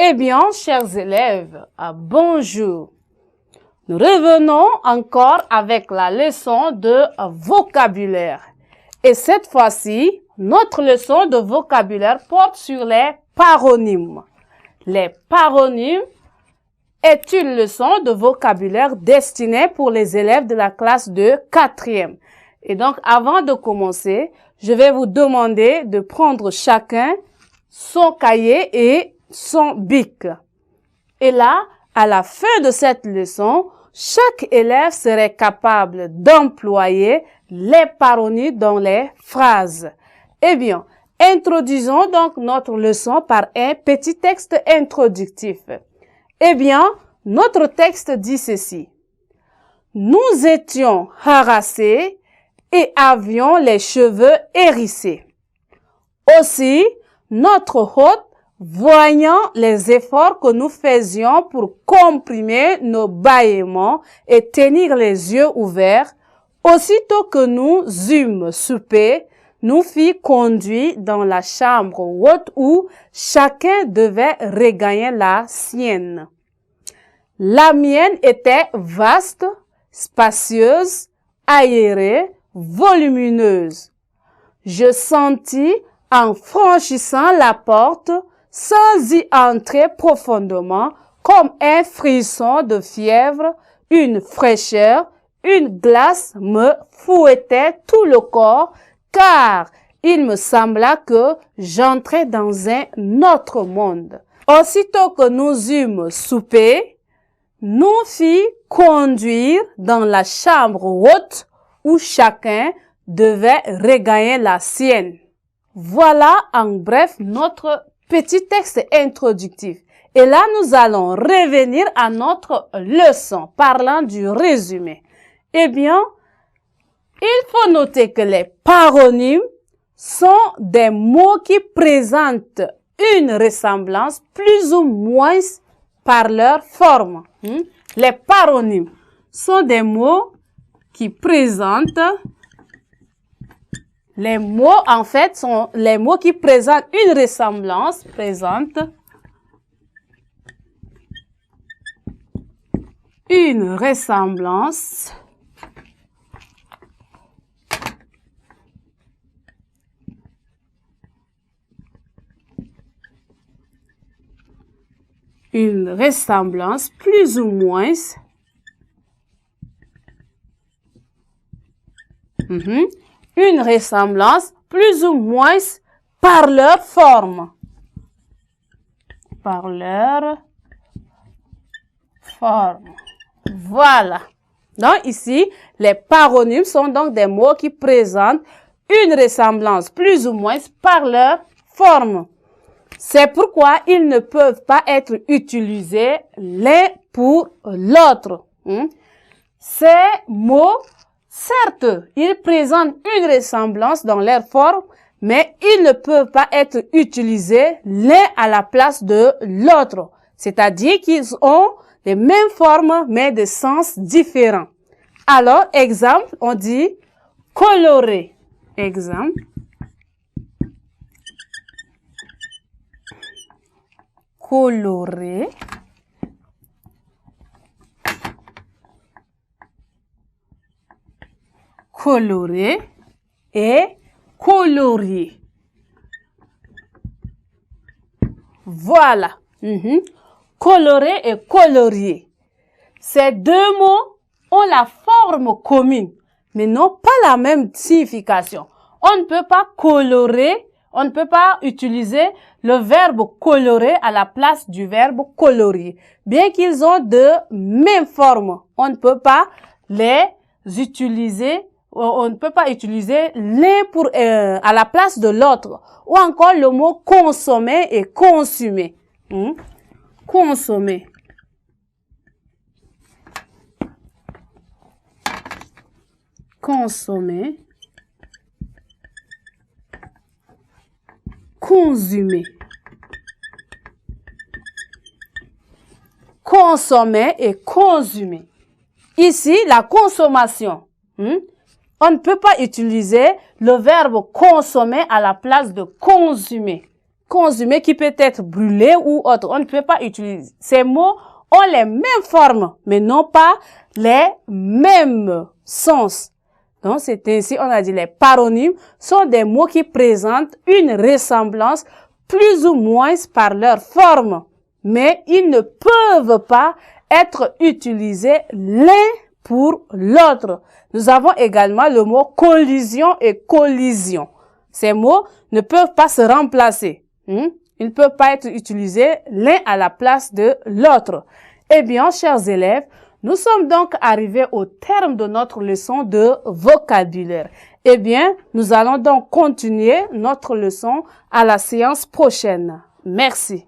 Eh bien, chers élèves, bonjour. Nous revenons encore avec la leçon de vocabulaire. Et cette fois-ci, notre leçon de vocabulaire porte sur les paronymes. Les paronymes est une leçon de vocabulaire destinée pour les élèves de la classe de 4e. Et donc, avant de commencer, je vais vous demander de prendre chacun son cahier et son bic. Et là, à la fin de cette leçon, chaque élève serait capable d'employer les paronymes dans les phrases. Eh bien, introduisons donc notre leçon par un petit texte introductif. Eh bien, notre texte dit ceci. Nous étions harassés et avions les cheveux hérissés. Aussi, notre hôte, voyant les efforts que nous faisions pour comprimer nos bâillements et tenir les yeux ouverts, aussitôt que nous eûmes soupé, nous fit conduire dans la chambre haute où chacun devait regagner la sienne. La mienne était vaste, spacieuse, aérée, volumineuse. Je sentis, en franchissant la porte, sans y entrer profondément, comme un frisson de fièvre, une fraîcheur, une glace me fouettait tout le corps, car il me sembla que j'entrais dans un autre monde. Aussitôt que nous eûmes soupé, nous fit conduire dans la chambre haute où chacun devait regagner la sienne. Voilà en bref notre petit texte introductif. Et là, nous allons revenir à notre leçon parlant du résumé. Eh bien, il faut noter que les paronymes sont des mots qui présentent une ressemblance plus ou moins par leur forme. Les paronymes sont des mots qui présentent, les mots en fait sont les mots qui présentent une ressemblance, une ressemblance plus ou moins une ressemblance plus ou moins par leur forme. Voilà. Donc ici, les paronymes sont donc des mots qui présentent une ressemblance plus ou moins par leur forme. C'est pourquoi ils ne peuvent pas être utilisés l'un pour l'autre. Ces mots, certes, ils présentent une ressemblance dans leur forme, mais ils ne peuvent pas être utilisés l'un à la place de l'autre. C'est-à-dire qu'ils ont les mêmes formes, mais de sens différents. Alors, exemple, on dit coloré. Exemple. Coloré. Coloré et colorier. Voilà. Coloré et colorier. Ces deux mots ont la forme commune, mais n'ont pas la même signification. On ne peut pas colorer, on ne peut pas utiliser le verbe colorer à la place du verbe colorier. Bien qu'ils ont de même forme, on ne peut pas les utiliser. On ne peut pas utiliser l'un pour à la place de l'autre. Ou encore le mot consommer et consumer. Consommer. Consommer. Consumer. Consommer et consumer. Ici, la consommation. On ne peut pas utiliser le verbe consommer à la place de consumer. consumé, qui peut être brûlé ou autre. On ne peut pas utiliser. Ces mots ont les mêmes formes, mais non pas les mêmes sens. Donc, c'est ainsi, on a dit, les paronymes sont des mots qui présentent une ressemblance plus ou moins par leur forme, mais ils ne peuvent pas être utilisés l'un pour l'autre. Nous avons également le mot collision et collision. Ces mots ne peuvent pas se remplacer. Ils ne peuvent pas être utilisés l'un à la place de l'autre. Eh bien, chers élèves, nous sommes donc arrivés au terme de notre leçon de vocabulaire. Eh bien, nous allons donc continuer notre leçon à la séance prochaine. Merci.